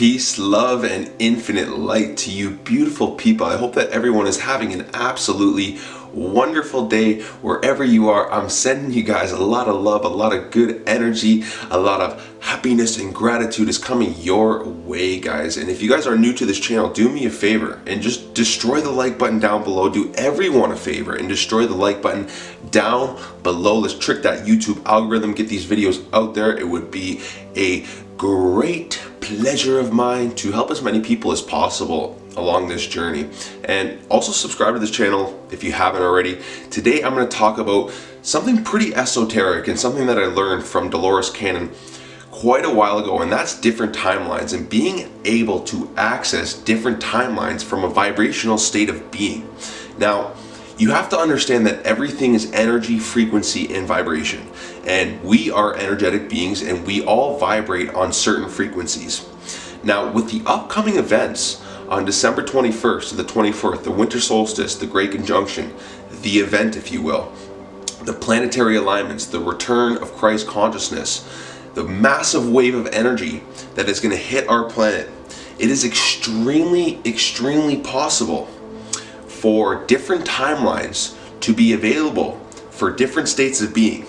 Peace, love, and infinite light to you beautiful people. I hope that everyone is having an absolutely wonderful day wherever you are. I'm sending you guys a lot of love, a lot of good energy, a lot of happiness and gratitude is coming your way, guys. And if you guys are new to this channel, do me a favor and just destroy the like button down below. Do everyone a favor and destroy the like button down below. Let's trick that YouTube algorithm, get these videos out there. It would be a great pleasure of mine to help as many people as possible along this journey. And also subscribe to this channel if you haven't already. Today I'm going to talk about something pretty esoteric and something that I learned from Delores Cannon quite a while ago, and that's different timelines and being able to access different timelines from a vibrational state of being. Now, you have to understand that everything is energy, frequency, and vibration. And we are energetic beings and we all vibrate on certain frequencies. Now, with the upcoming events on December 21st to the 24th, the winter solstice, the great conjunction, the event, if you will, the planetary alignments, the return of Christ consciousness, the massive wave of energy that is going to hit our planet, it is extremely possible for different timelines to be available for different states of being,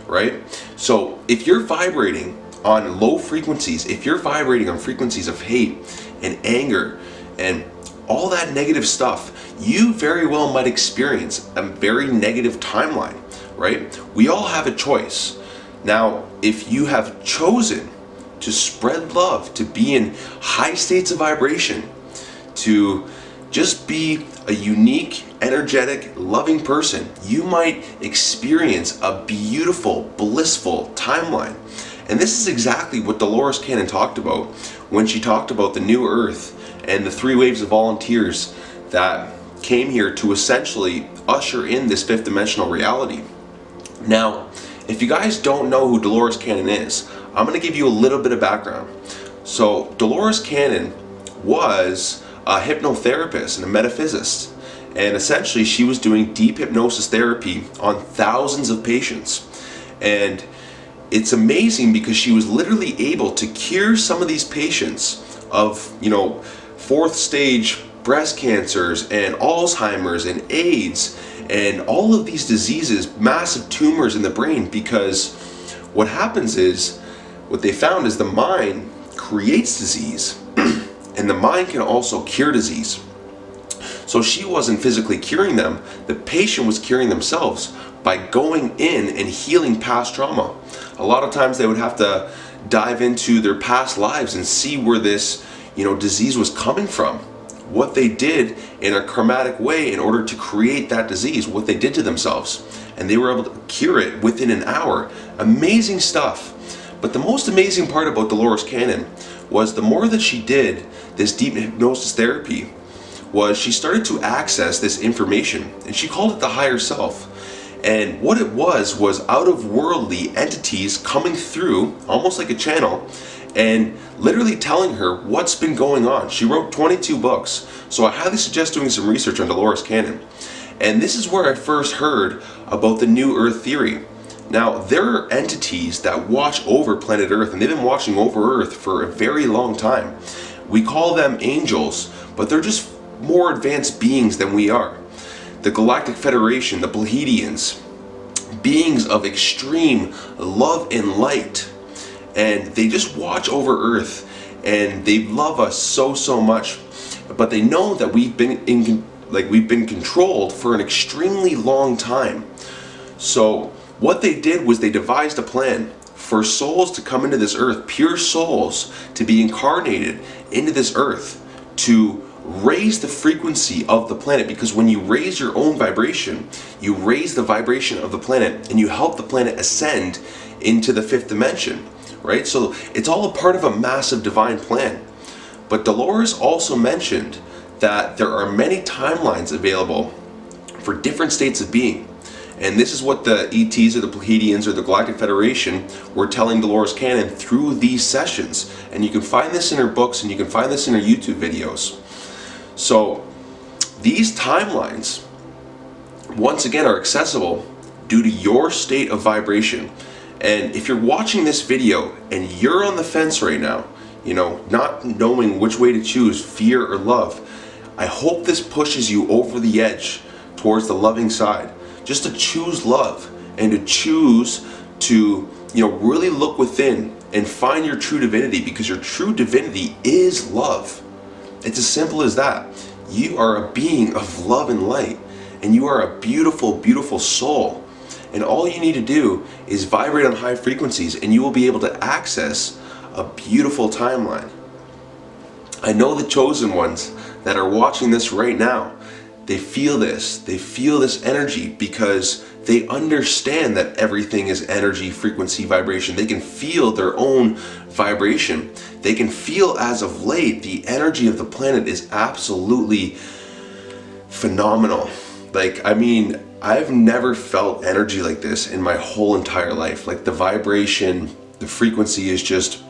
right? So if you're vibrating on low frequencies, if you're vibrating on frequencies of hate and anger and all that negative stuff, you very well might experience a very negative timeline, right? We all have a choice. Now, if you have chosen to spread love, to be in high states of vibration, to just be a unique, energetic, loving person, you might experience a beautiful, blissful timeline. And this is exactly what Delores Cannon talked about when she talked about the new earth and the 3 waves of volunteers that came here to essentially usher in this 5th dimensional reality. Now, if you guys don't know who Delores Cannon is, I'm going to give you a little bit of background. So Delores Cannon was a hypnotherapist and a metaphysicist, and essentially she was doing deep hypnosis therapy on thousands of patients. And it's amazing because she was literally able to cure some of these patients of 4th stage breast cancers and Alzheimer's and AIDS and all of these diseases, massive tumors in the brain, because what happens is, what they found is the mind creates disease and the mind can also cure disease. So she wasn't physically curing them, the patient was curing themselves by going in and healing past trauma. A lot of times they would have to dive into their past lives and see where this disease was coming from, what they did in a karmatic way in order to create that disease, what they did to themselves, and they were able to cure it within an hour. Amazing stuff. But the most amazing part about Delores Cannon was the more that she did this deep hypnosis therapy was she started to access this information, and she called it the higher self. And what it was out of worldly entities coming through almost like a channel and literally telling her what's been going on. She wrote 22 books, so I highly suggest doing some research on Delores Cannon. And this is where I first heard about the New Earth theory. Now, there are entities that watch over planet Earth, and they've been watching over Earth for a very long time. We call them angels, but they're just more advanced beings than we are. The Galactic Federation, the Pleiadians, beings of extreme love and light, and they just watch over Earth, and they love us so much. But they know that we've been controlled for an extremely long time. So what they did was they devised a plan for souls to come into this earth, pure souls to be incarnated into this earth, to raise the frequency of the planet, because when you raise your own vibration, you raise the vibration of the planet and you help the planet ascend into the 5th dimension, right? So it's all a part of a massive divine plan. But Delores also mentioned that there are many timelines available for different states of being. And this is what the ETs or the Pleiadians or the Galactic Federation were telling Delores Cannon through these sessions. And you can find this in her books and you can find this in her YouTube videos. So these timelines, once again, are accessible due to your state of vibration. And if you're watching this video and you're on the fence right now, not knowing which way to choose, fear or love. I hope this pushes you over the edge towards the loving side, just to choose love and to choose to, really look within and find your true divinity, because your true divinity is love. It's as simple as that. You are a being of love and light, and you are a beautiful, beautiful soul. And all you need to do is vibrate on high frequencies, and you will be able to access a beautiful timeline. I know the chosen ones that are watching this right now, they feel this energy, because they understand that everything is energy, frequency, vibration. They can feel their own vibration. They can feel, as of late, the energy of the planet is absolutely phenomenal. I've never felt energy like this in my whole entire life. Like, the vibration, the frequency is just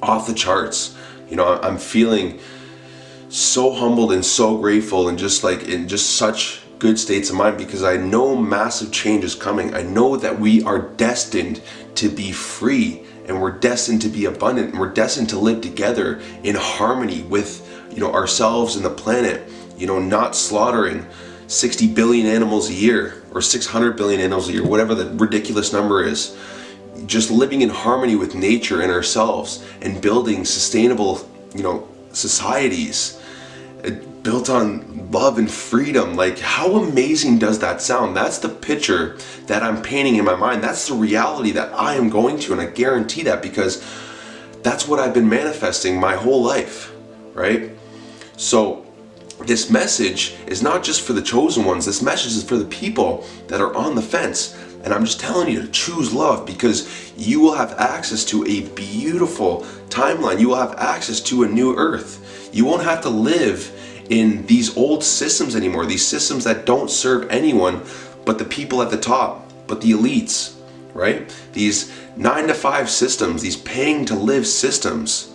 off the charts. I'm feeling so humbled and so grateful, and just in such good states of mind, because I know massive change is coming. I know that we are destined to be free, and we're destined to be abundant, and we're destined to live together in harmony with, ourselves and the planet, not slaughtering 60 billion animals a year, or 600 billion animals a year, whatever the ridiculous number is. Just living in harmony with nature and ourselves, and building sustainable, societies built on love and freedom. Like, how amazing does that sound? That's the picture that I'm painting in my mind. That's the reality that I am going to, and I guarantee that, because that's what I've been manifesting my whole life, right? So this message is not just for the chosen ones. This message is for the people that are on the fence. And I'm just telling you to choose love, because you will have access to a beautiful timeline. You will have access to a new earth. You won't have to live in these old systems anymore, these systems that don't serve anyone but the people at the top, but the elites, right? These 9-to-5 systems, these paying to live systems,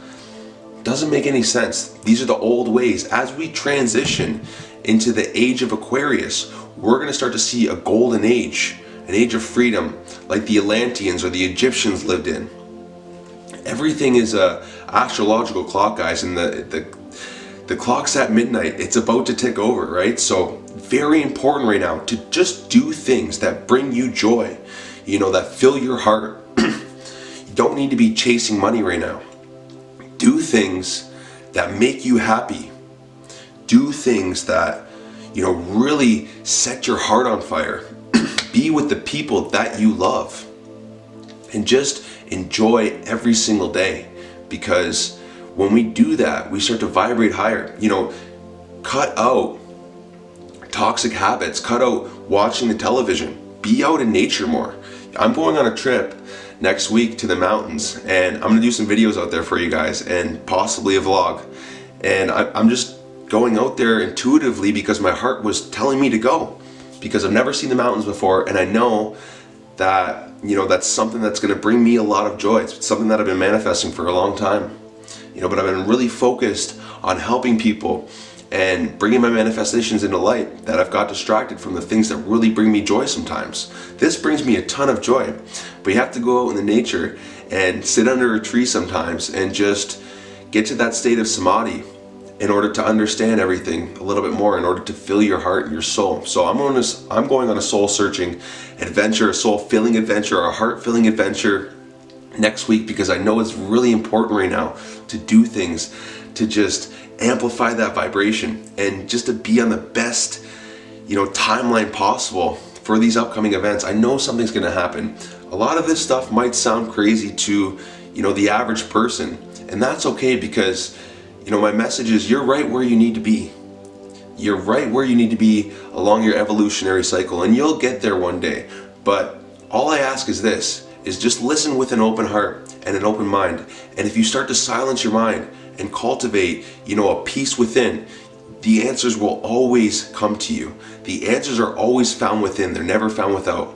doesn't make any sense. These are the old ways. As we transition into the age of Aquarius, we're going to start to see a golden age, an age of freedom, like the Atlanteans or the Egyptians lived in. Everything is a astrological clock, guys, and the clock's at midnight. It's about to tick over, right? So very important right now to just do things that bring you joy, that fill your heart. You don't need to be chasing money right now. Do things that make you happy. Do things that, really set your heart on fire. Be with the people that you love, and just enjoy every single day, because when we do that, we start to vibrate higher. Cut out toxic habits, cut out watching the television, be out in nature more. I'm going on a trip next week to the mountains, and I'm gonna do some videos out there for you guys, and possibly a vlog. And I'm just going out there intuitively, because my heart was telling me to go, because I've never seen the mountains before, and I know that, that's something that's gonna bring me a lot of joy. It's something that I've been manifesting for a long time. But I've been really focused on helping people and bringing my manifestations into light, that I've got distracted from the things that really bring me joy sometimes. This brings me a ton of joy, but you have to go out in the nature and sit under a tree sometimes and just get to that state of samadhi in order to understand everything a little bit more, in order to fill your heart and your soul. So I'm going on a soul-searching adventure, a soul-filling adventure, a heart-filling adventure next week, because I know it's really important right now to do things to just amplify that vibration, and just to be on the best, timeline possible for these upcoming events. I know something's going to happen. A lot of this stuff might sound crazy to, the average person, and that's okay, because, my message is, you're right where you need to be. You're right where you need to be along your evolutionary cycle, and you'll get there one day. But all I ask is this, is just listen with an open heart and an open mind. And if you start to silence your mind and cultivate, a peace within, the answers will always come to you. The answers are always found within. They're never found without.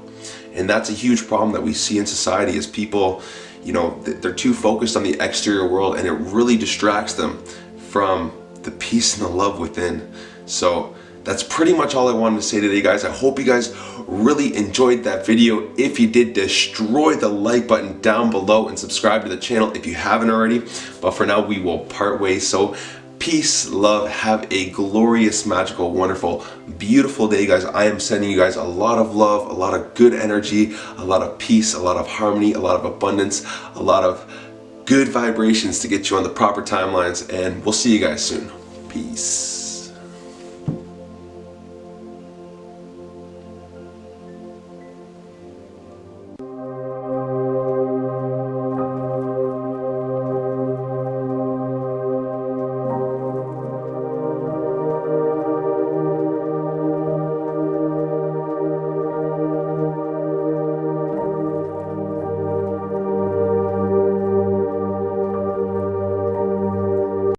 And that's a huge problem that we see in society, is people, they're too focused on the exterior world, and it really distracts them from the peace and the love within. So that's pretty much all I wanted to say today, guys. I hope you guys really enjoyed that video. If you did, destroy the like button down below and subscribe to the channel if you haven't already. But for now, we will part ways. So peace, love, have a glorious, magical, wonderful, beautiful day, guys. I am sending you guys a lot of love, a lot of good energy, a lot of peace, a lot of harmony, a lot of abundance, a lot of good vibrations to get you on the proper timelines, and we'll see you guys soon. Peace.